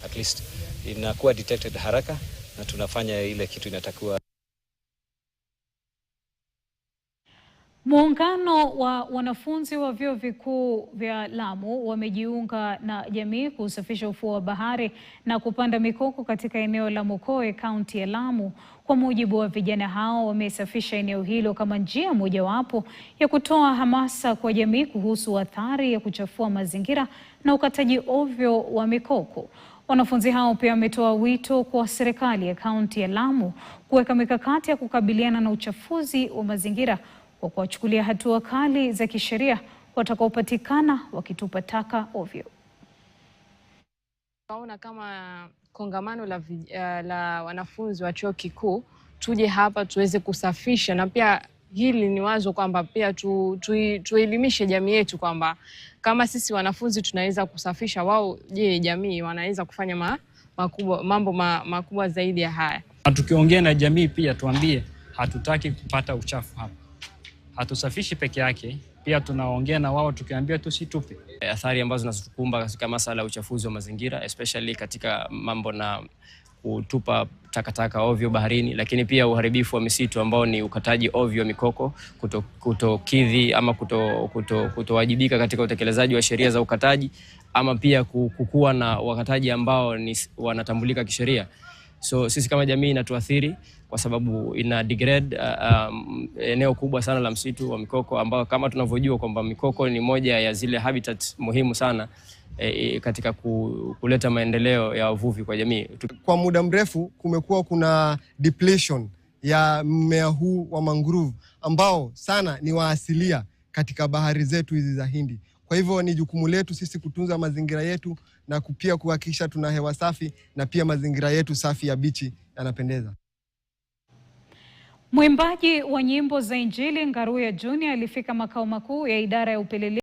At least inakuwa detected haraka na tunafanya ile kitu inatakiwa. Muungano wa wanafunzi wa vyuo vikuu vya Lamu wamejiunga na jamii kusafisha ufuo wa bahari na kupanda mikoko katika eneo la Mokowe, kaunti ya Lamu. Kwa mujibu wa vijana hao, wamesafisha eneo hilo kama njia mojawapo ya kutoa hamasa kwa jamii kuhusu athari ya kuchafua mazingira na ukataji ovyo wa mikoko. Wanafunzi hao pia wametoa wito kwa serikali ya kaunti ya Lamu kuweka mikakati ya kukabiliana na uchafuzi wa mazingira kwa kuwachukulia hatua kali za kisheria watakaopatikana wakitupa taka ovyo. Naona kama kongamano la wanafunzi wa chuo kikuu tuje hapa tuweze kusafisha, na pia hili ni wazo kwamba pia tuelimishe jamii yetu kwamba kama sisi wanafunzi tunaweza kusafisha, wao je, jamii wanaweza kufanya mambo makubwa zaidi ya haya. Tukiongea na jamii pia tuambie hatutaki kupata uchafu hapa. Hatusafishi peke yake, pia tunaongea na wao tukiambia tusitupe. Athari ambazo zinatukumba katika masuala ya uchafuzi wa mazingira, especially katika mambo na kutupa takataka ovyo baharini, lakini pia uharibifu wa misitu ambao ni ukataji ovyo wa mikoko, kutokidhi ama kutowajibika katika utekelezaji wa sheria za ukataji, ama pia kukua na wakataji ambao wanatambulika kisheria. So sisi kama jamii inatuathiri kwa sababu ina degrade eneo kubwa sana la msitu wa mikoko, ambao kama tunavyojua kwamba mikoko ni moja ya zile habitat muhimu sana katika kuleta maendeleo ya uvuvi kwa jamii. Kwa muda mrefu kumekuwa kuna depletion ya mmea huu wa mangrove ambao sana ni waasilia katika bahari zetu hizi za Hindi. Kwa hivyo ni jukumu letu sisi kutunza mazingira yetu na pia kuhakikisha tuna hewa safi na pia mazingira yetu safi ya bichi yanapendeza. Mwimbaji wa nyimbo za Injili Ngaruya Junior alifika makao makuu ya idara ya upelelezi